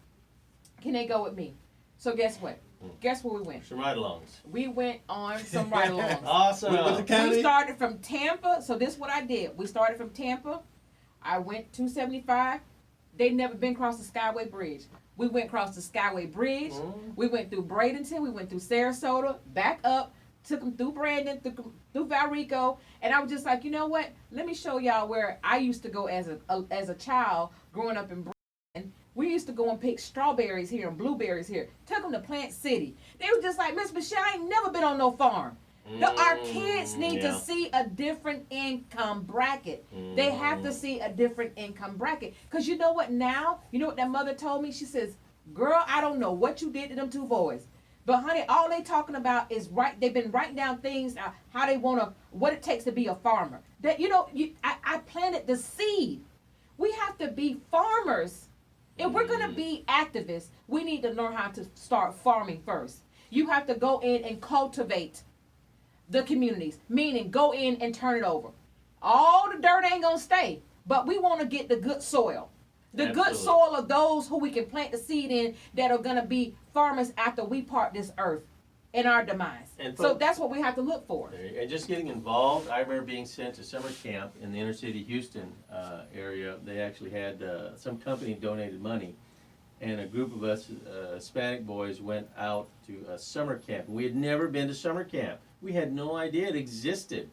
So guess what? Guess where we went? Some ride-alongs. We went on some ride-alongs. Awesome. With the county? We started from Tampa. So this is what I did. We started from Tampa. I went 275 They never been across the Skyway Bridge. We went across the Skyway Bridge. We went through Bradenton. We went through Sarasota, back up, took them through Brandon, through Valrico, and I was just like, you know what? Let me show y'all where I used to go as a child growing up in Brandon. We used to go and pick strawberries here and blueberries here. Took them to Plant City. They were just like, Miss Michelle, I ain't never been on no farm. Our kids need to see a different income bracket. They have to see a different income bracket. Because you know what now? You know what that mother told me? She says, girl, I don't know what you did to them two boys. But honey, all they talking about is they've been writing down things, how they want to, what it takes to be a farmer. That, I planted the seed. We have to be farmers. If we're going to be activists, we need to learn how to start farming first. You have to go in and cultivate the communities, meaning go in and turn it over. All the dirt ain't gonna stay, but we want to get the good soil. The Absolutely. good soil of those who we can plant the seed in that are gonna be farmers after we part this earth in our demise. And So folks- that's what we have to look for. And just getting involved, I remember being sent to summer camp in the inner city Houston area. They actually had some company donated money, and a group of us Hispanic boys went out to a summer camp. We had never been to summer camp. We had no idea it existed.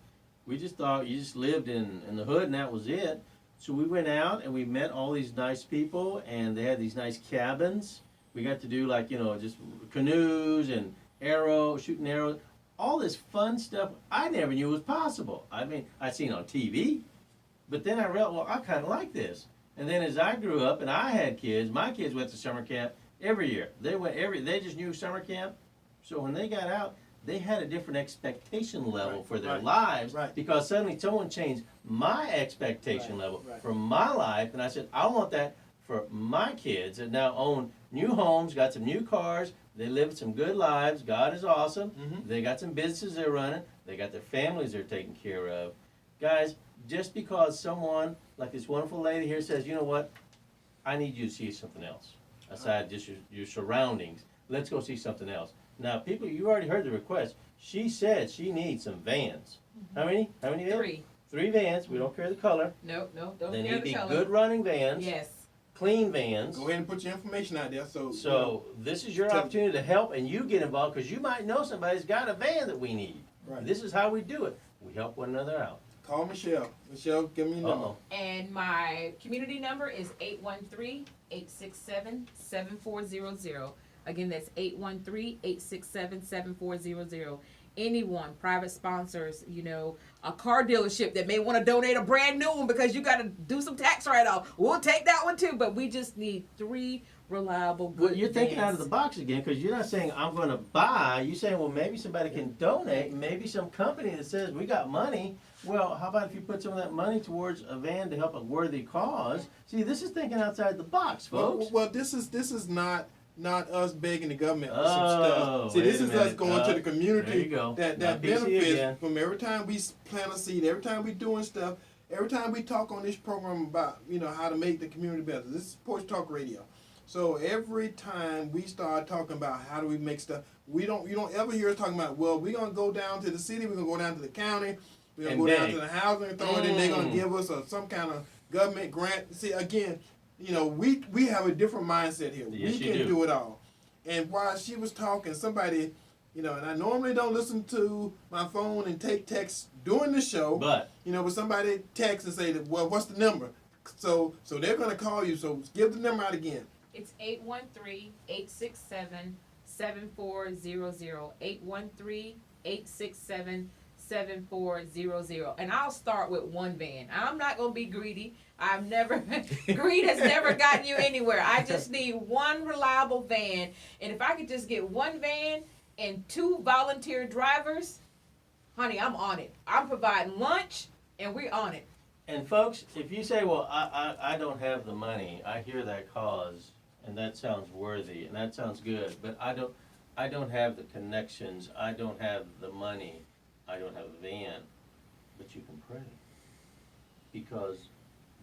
We just thought you just lived in the hood and that was it. So we went out and we met all these nice people, and they had these nice cabins. We got to do just canoes and shooting arrows, all this fun stuff I never knew was possible. I mean, I'd seen on TV, but then I realized, well, I kind of like this. And then as I grew up and I had kids, my kids went to summer camp every year. They just knew summer camp. So when they got out, they had a different expectation level for their lives, because suddenly someone changed my expectation level for my life, and I said, I want that for my kids that now own new homes, got some new cars, they live some good lives, God is awesome, they got some businesses they're running, they got their families they're taking care of. Guys, just because someone like this wonderful lady here says, you know what, I need you to see something else aside just your surroundings. Let's go see something else. Now, people, you already heard the request. She said she needs some vans. How many? How many vans? 3. 3 vans. We don't care the color. No, don't They care need to the be color. good running vans. Yes. Clean vans. Go ahead and put your information out there. So this is your opportunity to help, and you get involved, because you might know somebody's got a van that we need. Right. This is how we do it. We help one another out. Call Michelle. Michelle, give me your number. And my community number is 813-867-7400. Again, that's 813-867-7400. Anyone, private sponsors, a car dealership that may want to donate a brand new one because you got to do some tax write-off. We'll take that one too, but we just need 3 reliable, good Well, you're thinking vans. out of the box again, because you're not saying I'm going to buy. You're saying, well, maybe somebody can donate. Maybe some company that says we got money. Well, how about if you put some of that money towards a van to help a worthy cause? See, this is thinking outside the box, folks. Well, this is not us begging the government for some Oh, stuff. See, this wait is a us minute. going to the There community you go. that Not PC benefits again. from every time we plant a seed, every time we doing stuff, every time we talk on this program about how to make the community better. This is Porch Talk Radio. So every time we start talking about how do we make stuff, you don't ever hear us talking about, well, we're gonna go down to the city, we're gonna go down to the county, we're gonna And go down beg. to the housing authority, and they're gonna give us some kind of government grant. See, again, we have a different mindset here. Yes, We you can do. do it all. And while she was talking, somebody, and I normally don't listen to my phone and take texts during the show, But but somebody texts and say, that, well, what's the number? So they're gonna call you. So give the number out again. It's 813-867-7400. 813-867-7400. And I'll start with 1 van. I'm not going to be greedy. Greed has never gotten you anywhere. I just need 1 reliable van. And if I could just get 1 van and 2 volunteer drivers, honey, I'm on it. I'm providing lunch and we're on it. And folks, if you say, well, I don't have the money, I hear that cause, and that sounds worthy, and that sounds good, but I don't have the connections, I don't have the money, I don't have a van, but you can pray. Because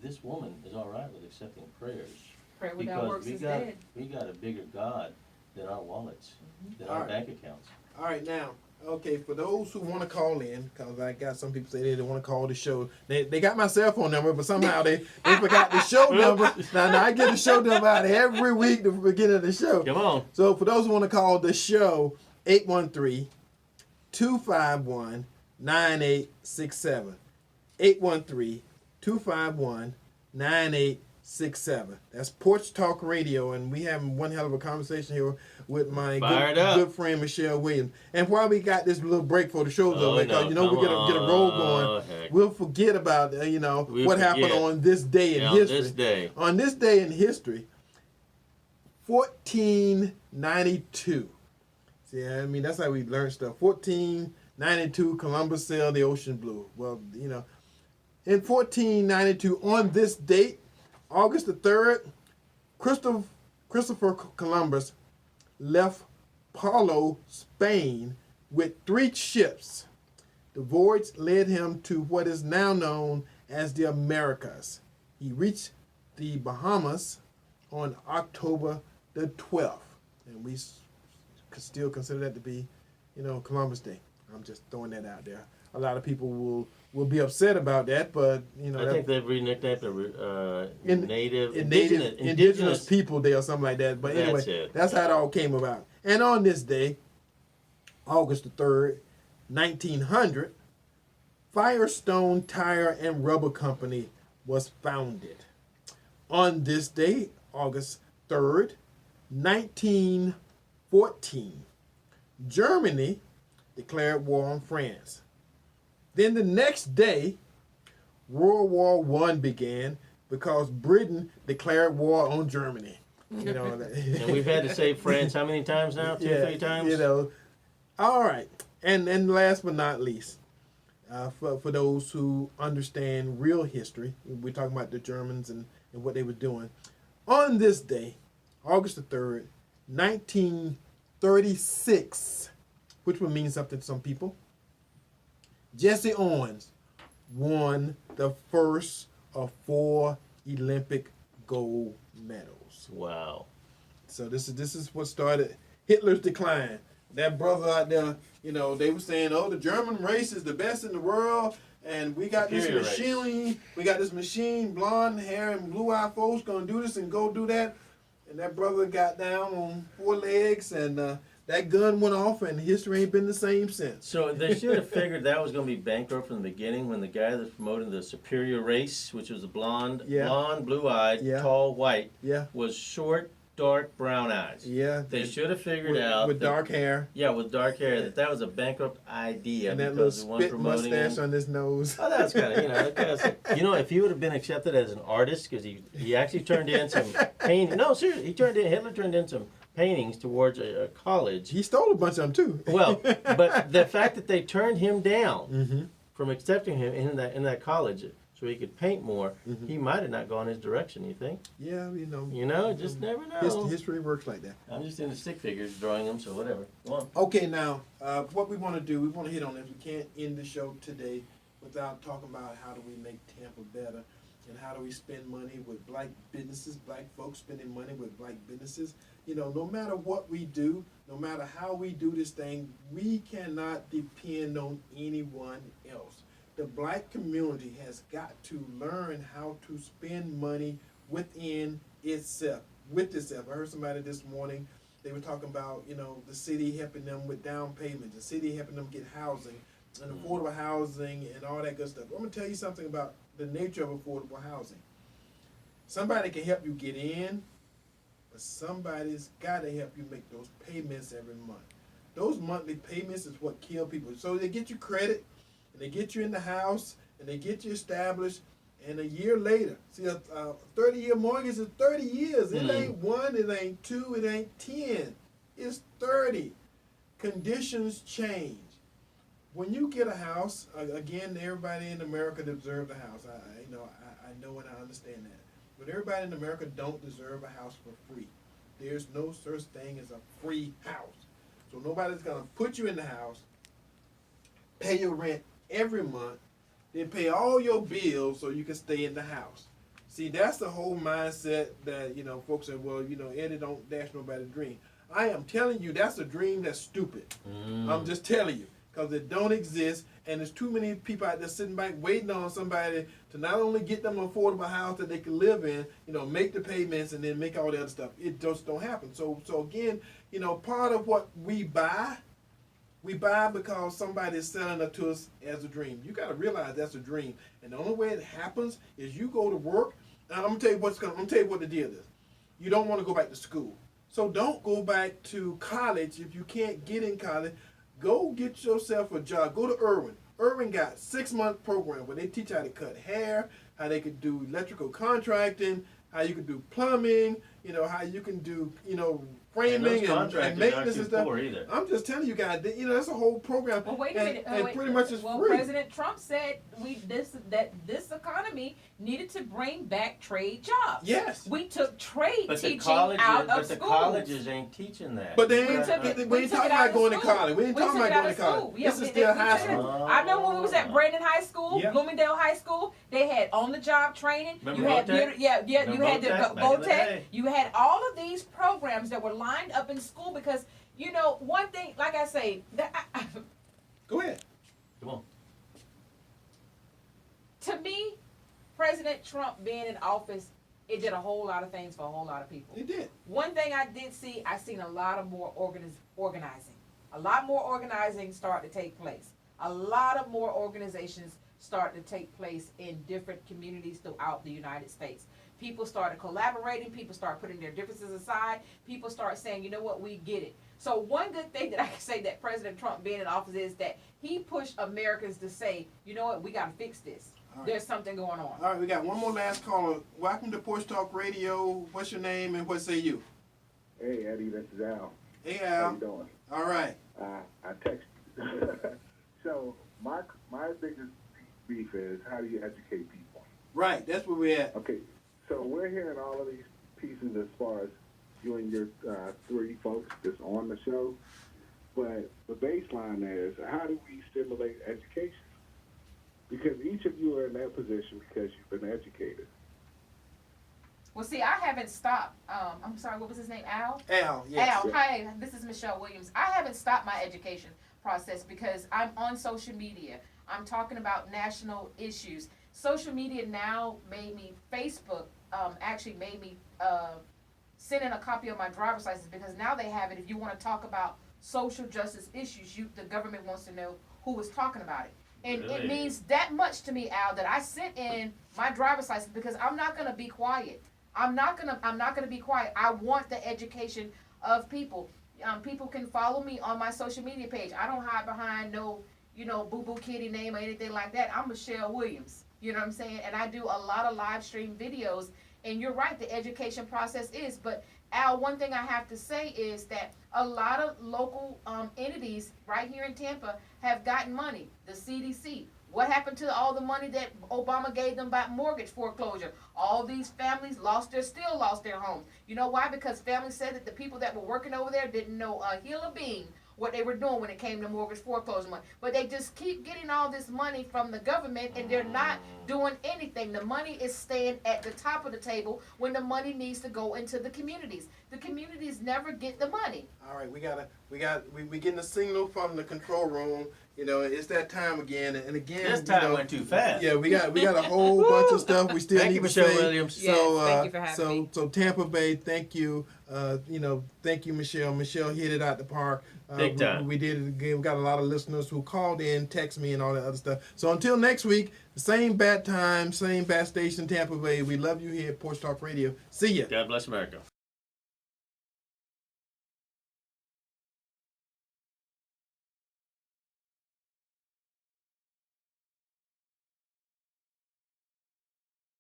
this woman is all right with accepting prayers. Pray without works is dead. We got a bigger God than our wallets, than All our right. bank accounts. All right, now Okay, for those who want to call in, because I got some people say they don't want to call the show. They got my cell phone number, but somehow they forgot the show number. Now I get the show number out every week at the beginning of the show. Come on. So for those who want to call the show, 813-251-9867. 813-251-9867. That's Porch Talk Radio, and we having one hell of a conversation here with my good friend Michelle Williams. And while we got this little break for the show's over, because we get a roll going, we'll forget about what happened on this day in history. On this day in history, 1492. See, I mean, that's how we learn stuff. 1492, Columbus sailed the ocean blue. Well, in 1492, on this date, August the 3rd, Christopher Columbus left Palos, Spain, with 3 ships. The voyage led him to what is now known as the Americas. He reached the Bahamas on October the 12th, and we could still consider that to be, Columbus Day. I'm just throwing that out there. A lot of people will be upset about that, but I think they've re-nicknamed the Indigenous People Day or something like that. But anyway, that's how it all came about. And on this day, August the 3rd, 1900, Firestone Tire and Rubber Company was founded. On this day, August 3rd, 1914, Germany declared war on France. Then the next day, World War I began because Britain declared war on Germany. And we've had to say France how many times now? 2-3 times? All right. And last but not least, for those who understand real history, we're talking about the Germans and what they were doing. On this day, August the 3rd, 1936, which would mean something to some people, Jesse Owens won the first of 4 Olympic gold medals. Wow. So this is what started Hitler's decline. That brother out there, they were saying, the German race is the best in the world, and we got this machine, blonde hair and blue-eyed folks gonna do this and go do that. And that brother got down on 4 legs, and that gun went off, and history ain't been the same since. So they should have figured that was going to be bankrupt from the beginning when the guy that's promoting the superior race, which was a blonde, blue-eyed, tall, white, was short, dark, brown eyes. Yeah. They should have figured out. With dark hair. Yeah, with dark hair, that was a bankrupt idea. And that little spit mustache on his nose. Oh, that's kind of, if he would have been accepted as an artist, because he actually turned in some painting. No, seriously, Hitler turned in some paintings towards a college. He stole a bunch of them too. Well, but the fact that they turned him down from accepting him in that college so he could paint more, he might have not gone his direction, you think? Yeah, just never know. History works like that. I'm just into stick figures, drawing them, so whatever. Go on. Okay, now, what we want to do, we want to hit on this. We can't end the show today without talking about how do we make Tampa better and how do we spend money with black businesses, black folks spending money with black businesses. No matter what we do, no matter how we do this thing, we cannot depend on anyone else. The black community has got to learn how to spend money within itself, with itself. I heard somebody this morning, they were talking about, the city helping them with down payments, the city helping them get housing and affordable housing and all that good stuff. I'm going to tell you something about the nature of affordable housing. Somebody can help you get in, but somebody's got to help you make those payments every month. Those monthly payments is what kill people. So they get you credit, and they get you in the house, and they get you established, and a year later, see, a 30-year mortgage is 30 years. It ain't 1, it ain't 2, it ain't 10. It's 30. Conditions change. When you get a house, again, everybody in America deserves a house. I know and I understand that. But everybody in America don't deserve a house for free. There's no such thing as a free house. So nobody's going to put you in the house, pay your rent every month, then pay all your bills so you can stay in the house. See, that's the whole mindset that, folks say, well, Eddie don't dash nobody's dream. I am telling you, that's a dream that's stupid. I'm just telling you, because it don't exist, and there's too many people out there sitting back waiting on somebody to not only get them an affordable house that they can live in, make the payments and then make all the other stuff. It just don't happen. So again, part of what we buy because somebody is selling it to us as a dream. You got to realize that's a dream, and the only way it happens is you go to work. And I'm gonna tell you what the deal is. You don't want to go back to school, so don't go back to college if you can't get in college. Go get yourself a job. Go to Irwin. Irwin got 6-month program where they teach how to cut hair, how they could do electrical contracting, how you can do plumbing, how you can do, framing and maintenance and stuff. I'm just telling you guys, that's a whole program. Well, wait a minute. And pretty much it's free. President Trump said that this economy needed to bring back trade jobs. Yes. We took trade teaching out of But the schools. colleges ain't teaching that. But they We ain't, took it- we we ain't took talking it out about of going to school. college. We ain't We talking took about it out going of to college. school. Yeah, This is we still took high it. school. I know when we was at Brandon High School, Yep. Bloomingdale High School, they had on-the-job training. Remember You had VOTEC? you had Remember the VOTEC back in the VOTEC. day? You had all of these programs that were lined up in school because one thing, like I say, Go ahead. Come on. to me, President Trump being in office, it did a whole lot of things for a whole lot of people. It did. One thing I did see, I seen a lot of more organizing. A lot more organizing start to take place. A lot of more organizations start to take place in different communities throughout the United States. People started collaborating. People start putting their differences aside. People start saying, you know what, we get it. So one good thing that I can say that President Trump being in office is that he pushed Americans to say, you know what, we got to fix this. All right. There's something going on. All right, we got one more last caller. Welcome to Porch Talk Radio. What's your name and what say you? Hey, Eddie, this is Al. Hey, How Al. you doing? All right. I text you. So my biggest beef is, how do you educate people? Right, that's where we're at. Okay, so we're hearing all of these pieces as far as you and your 3 folks that's on the show, but the baseline is, how do we stimulate education? Because each of you are in that position because you've been educated. Well, see, I haven't stopped. I'm sorry, what was his name? Al? Al, yes. Al, hi, this is Michelle Williams. I haven't stopped my education process because I'm on social media. I'm talking about national issues. Social media now made me, Facebook actually made me send in a copy of my driver's license because now they have it. If you want to talk about social justice issues, the government wants to know who is talking about it. And Really? it means that much to me, Al, that I sent in my driver's license because I'm not going to be quiet. I'm not gonna be quiet. I want the education of people. People can follow me on my social media page. I don't hide behind no, boo boo kitty name or anything like that. I'm Michelle Williams. You know what I'm saying? And I do a lot of live stream videos. And you're right, the education process is. But Al, one thing I have to say is that a lot of local entities right here in Tampa have gotten money. The CDC. What happened to all the money that Obama gave them about mortgage foreclosure? All these families still lost their homes. You know why? Because families said that the people that were working over there didn't know a hill of bean what they were doing when it came to mortgage foreclosure money. But they just keep getting all this money from the government and they're not doing anything. The money is staying at the top of the table when the money needs to go into the communities. The communities never get the money. All right, we getting a signal from the control room. It's that time again, and again. This time went too fast. Yeah, we got a whole bunch of stuff we still Thank need you, to Michelle say. Williams. So, Yes, thank you for having me. So TampaBay, thank you. Thank you, Michelle. Michelle hit it out the park. Big time. We did it again. We got a lot of listeners who called in, text me, and all that other stuff. So until next week, same bat time, same bat station, TampaBay. We love you here at Porch Talk Radio. See ya. God bless America.